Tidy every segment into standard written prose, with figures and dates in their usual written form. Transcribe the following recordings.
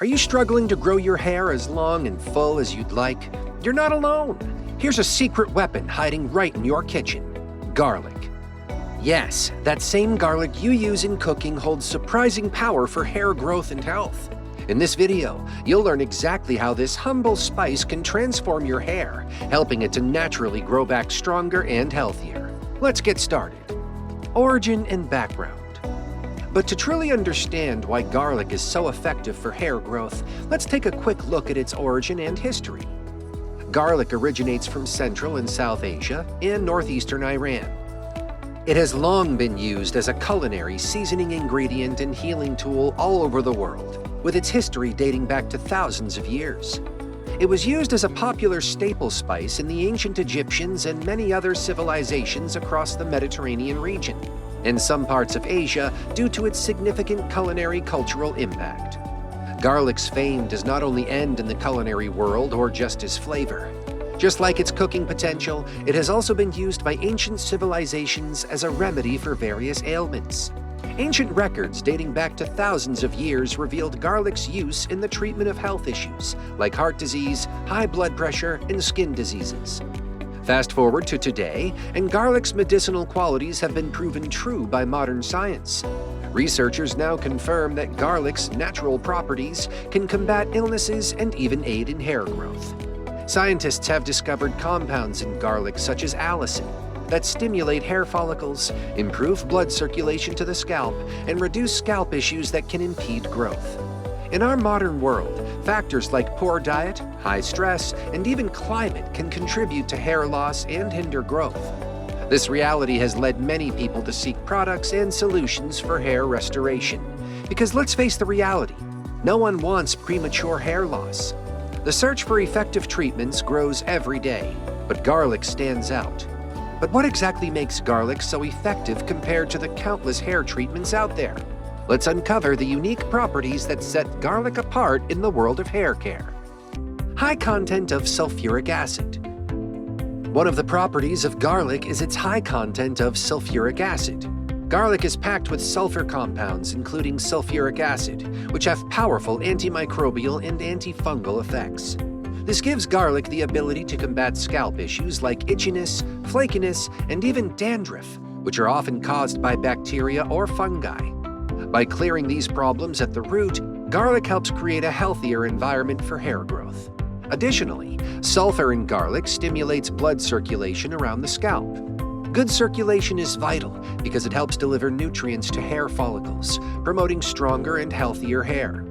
Are you struggling to grow your hair as long and full as you'd like? You're not alone. Here's a secret weapon hiding right in your kitchen: garlic. Yes, that same garlic you use in cooking holds surprising power for hair growth and health. In this video, you'll learn exactly how this humble spice can transform your hair, helping it to naturally grow back stronger and healthier. Let's get started. Origin and background. But to truly understand why garlic is so effective for hair growth, let's take a quick look at its origin and history. Garlic originates from Central and South Asia and northeastern Iran. It has long been used as a culinary seasoning ingredient and healing tool all over the world, with its history dating back to thousands of years. It was used as a popular staple spice in the ancient Egyptians and many other civilizations across the Mediterranean region, and some parts of Asia due to its significant culinary cultural impact. Garlic's fame does not only end in the culinary world or just as flavor. Just like its cooking potential, it has also been used by ancient civilizations as a remedy for various ailments. Ancient records dating back to thousands of years revealed garlic's use in the treatment of health issues like heart disease, high blood pressure, and skin diseases. Fast forward to today, and garlic's medicinal qualities have been proven true by modern science. Researchers now confirm that garlic's natural properties can combat illnesses and even aid in hair growth. Scientists have discovered compounds in garlic such as allicin that stimulate hair follicles, improve blood circulation to the scalp, and reduce scalp issues that can impede growth. In our modern world, factors like poor diet, high stress, and even climate can contribute to hair loss and hinder growth. This reality has led many people to seek products and solutions for hair restoration. Because let's face the reality, no one wants premature hair loss. The search for effective treatments grows every day, but garlic stands out. But what exactly makes garlic so effective compared to the countless hair treatments out there? Let's uncover the unique properties that set garlic apart in the world of hair care. High content of sulfuric acid. One of the properties of garlic is its high content of sulfuric acid. Garlic is packed with sulfur compounds, including sulfuric acid, which have powerful antimicrobial and antifungal effects. This gives garlic the ability to combat scalp issues like itchiness, flakiness, and even dandruff, which are often caused by bacteria or fungi. By clearing these problems at the root, garlic helps create a healthier environment for hair growth. Additionally, sulfur in garlic stimulates blood circulation around the scalp. Good circulation is vital because it helps deliver nutrients to hair follicles, promoting stronger and healthier hair.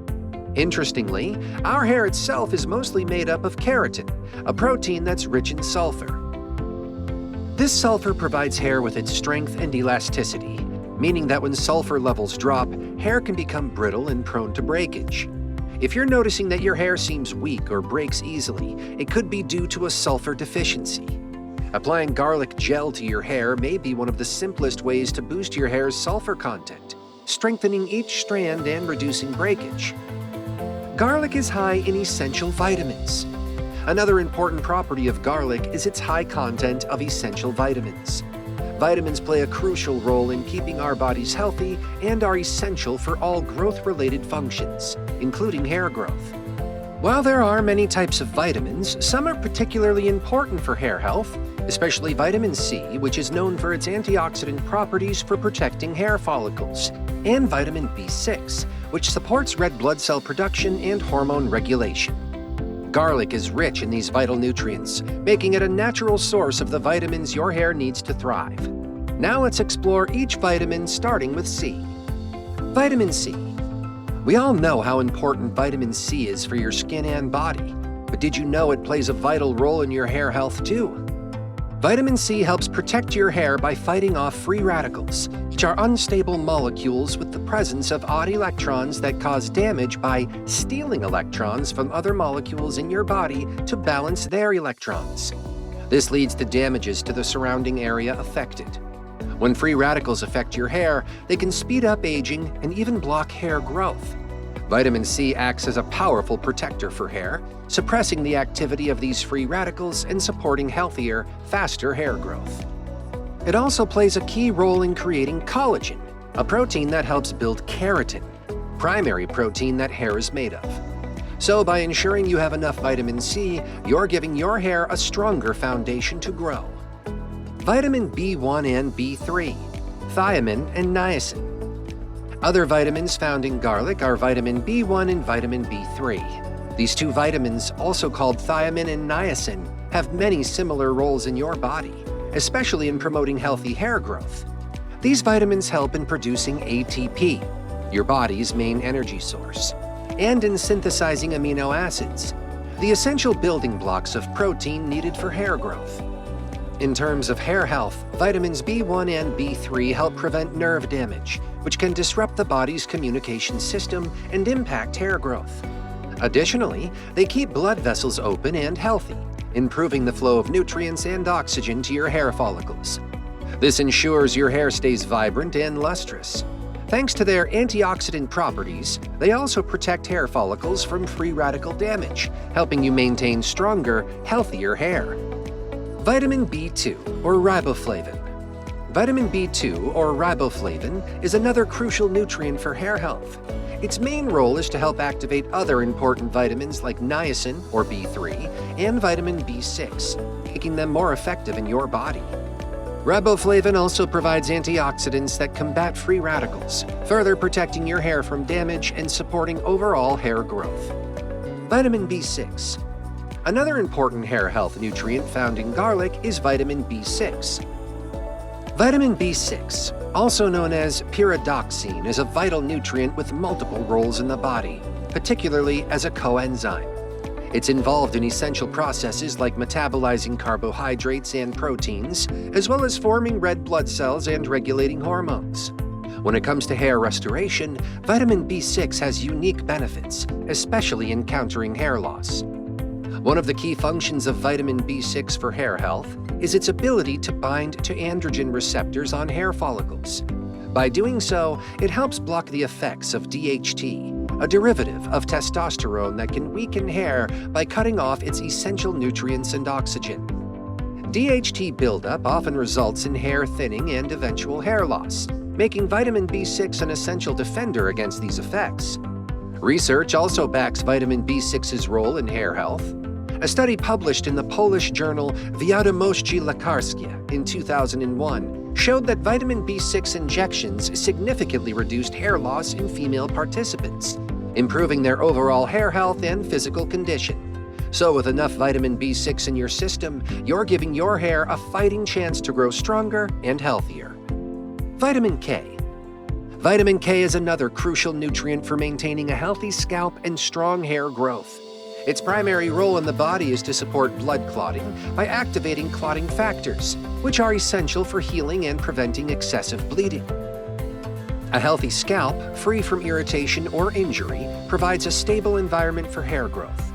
Interestingly, our hair itself is mostly made up of keratin, a protein that's rich in sulfur. This sulfur provides hair with its strength and elasticity, meaning that when sulfur levels drop, hair can become brittle and prone to breakage. If you're noticing that your hair seems weak or breaks easily, it could be due to a sulfur deficiency. Applying garlic gel to your hair may be one of the simplest ways to boost your hair's sulfur content, strengthening each strand and reducing breakage. Garlic is high in essential vitamins. Another important property of garlic is its high content of essential vitamins. Vitamins play a crucial role in keeping our bodies healthy and are essential for all growth-related functions, including hair growth. While there are many types of vitamins, some are particularly important for hair health, especially vitamin C, which is known for its antioxidant properties for protecting hair follicles, and vitamin B6, which supports red blood cell production and hormone regulation. Garlic is rich in these vital nutrients, making it a natural source of the vitamins your hair needs to thrive. Now let's explore each vitamin, starting with C. Vitamin C. We all know how important vitamin C is for your skin and body, but did you know it plays a vital role in your hair health too? Vitamin C helps protect your hair by fighting off free radicals, which are unstable molecules with the presence of odd electrons that cause damage by stealing electrons from other molecules in your body to balance their electrons. This leads to damages to the surrounding area affected. When free radicals affect your hair, they can speed up aging and even block hair growth. Vitamin C acts as a powerful protector for hair, suppressing the activity of these free radicals and supporting healthier, faster hair growth. It also plays a key role in creating collagen, a protein that helps build keratin, primary protein that hair is made of. So by ensuring you have enough vitamin C, you're giving your hair a stronger foundation to grow. Vitamin B1 and B3, thiamine and niacin. Other vitamins found in garlic are vitamin B1 and vitamin B3. These two vitamins, also called thiamine and niacin, have many similar roles in your body, especially in promoting healthy hair growth. These vitamins help in producing ATP, your body's main energy source, and in synthesizing amino acids, the essential building blocks of protein needed for hair growth. In terms of hair health, vitamins B1 and B3 help prevent nerve damage, which can disrupt the body's communication system and impact hair growth. Additionally, they keep blood vessels open and healthy, improving the flow of nutrients and oxygen to your hair follicles. This ensures your hair stays vibrant and lustrous. Thanks to their antioxidant properties, they also protect hair follicles from free radical damage, helping you maintain stronger, healthier hair. Vitamin B2, or riboflavin. Vitamin B2, or riboflavin, is another crucial nutrient for hair health. Its main role is to help activate other important vitamins like niacin, or B3, and vitamin B6, making them more effective in your body. Riboflavin also provides antioxidants that combat free radicals, further protecting your hair from damage and supporting overall hair growth. Vitamin B6. Another important hair health nutrient found in garlic is vitamin B6. Vitamin B6, also known as pyridoxine, is a vital nutrient with multiple roles in the body, particularly as a coenzyme. It's involved in essential processes like metabolizing carbohydrates and proteins, as well as forming red blood cells and regulating hormones. When it comes to hair restoration, vitamin B6 has unique benefits, especially in countering hair loss. One of the key functions of vitamin B6 for hair health is its ability to bind to androgen receptors on hair follicles. By doing so, it helps block the effects of DHT, a derivative of testosterone that can weaken hair by cutting off its essential nutrients and oxygen. DHT buildup often results in hair thinning and eventual hair loss, making vitamin B6 an essential defender against these effects. Research also backs vitamin B6's role in hair health. A study published in the Polish journal Wiadomości Lekarskie in 2001 showed that vitamin B6 injections significantly reduced hair loss in female participants, improving their overall hair health and physical condition. So with enough vitamin B6 in your system, you're giving your hair a fighting chance to grow stronger and healthier. Vitamin K. Vitamin K is another crucial nutrient for maintaining a healthy scalp and strong hair growth. Its primary role in the body is to support blood clotting by activating clotting factors, which are essential for healing and preventing excessive bleeding. A healthy scalp, free from irritation or injury, provides a stable environment for hair growth.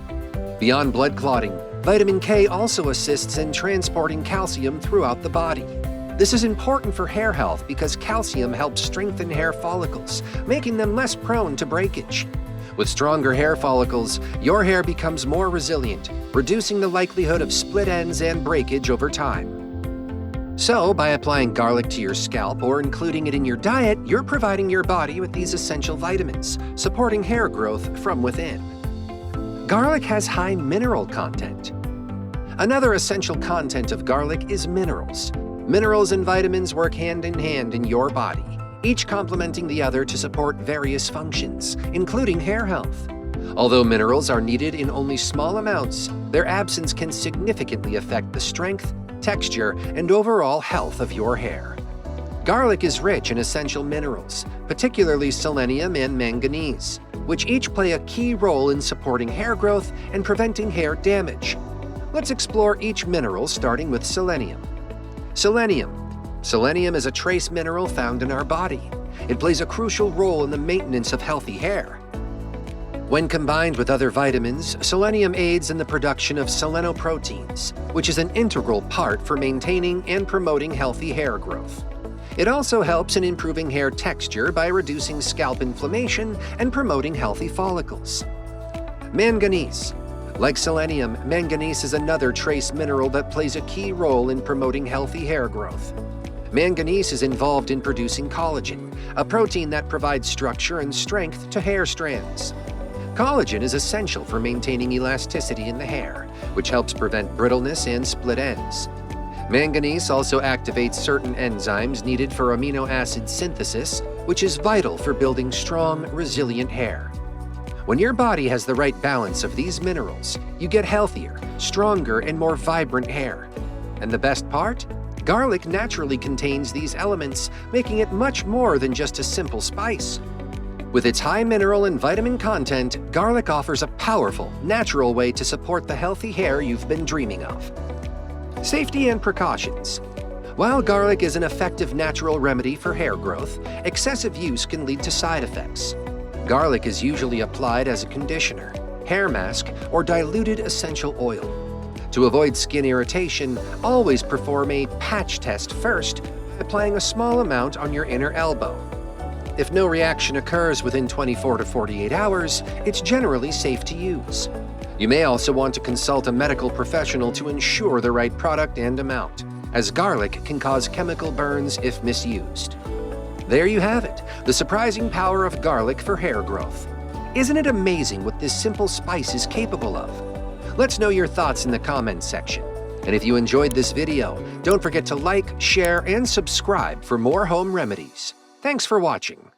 Beyond blood clotting, vitamin K also assists in transporting calcium throughout the body. This is important for hair health because calcium helps strengthen hair follicles, making them less prone to breakage. With stronger hair follicles, your hair becomes more resilient, reducing the likelihood of split ends and breakage over time. So, by applying garlic to your scalp or including it in your diet, you're providing your body with these essential vitamins, supporting hair growth from within. Garlic has high mineral content. Another essential content of garlic is minerals. Minerals and vitamins work hand in hand in your body, each complementing the other to support various functions, including hair health. Although minerals are needed in only small amounts, their absence can significantly affect the strength, texture, and overall health of your hair. Garlic is rich in essential minerals, particularly selenium and manganese, which each play a key role in supporting hair growth and preventing hair damage. Let's explore each mineral, starting with selenium. Selenium. Selenium is a trace mineral found in our body. It plays a crucial role in the maintenance of healthy hair. When combined with other vitamins, selenium aids in the production of selenoproteins, which is an integral part for maintaining and promoting healthy hair growth. It also helps in improving hair texture by reducing scalp inflammation and promoting healthy follicles. Manganese. Like selenium, manganese is another trace mineral that plays a key role in promoting healthy hair growth. Manganese is involved in producing collagen, a protein that provides structure and strength to hair strands. Collagen is essential for maintaining elasticity in the hair, which helps prevent brittleness and split ends. Manganese also activates certain enzymes needed for amino acid synthesis, which is vital for building strong, resilient hair. When your body has the right balance of these minerals, you get healthier, stronger, and more vibrant hair. And the best part? Garlic naturally contains these elements, making it much more than just a simple spice. With its high mineral and vitamin content, garlic offers a powerful, natural way to support the healthy hair you've been dreaming of. Safety and precautions. While garlic is an effective natural remedy for hair growth, excessive use can lead to side effects. Garlic is usually applied as a conditioner, hair mask, or diluted essential oil. To avoid skin irritation, always perform a patch test first, applying a small amount on your inner elbow. If no reaction occurs within 24 to 48 hours, it's generally safe to use. You may also want to consult a medical professional to ensure the right product and amount, as garlic can cause chemical burns if misused. There you have it, the surprising power of garlic for hair growth. Isn't it amazing what this simple spice is capable of? Let's know your thoughts in the comments section. And if you enjoyed this video, don't forget to like, share, and subscribe for more home remedies. Thanks for watching.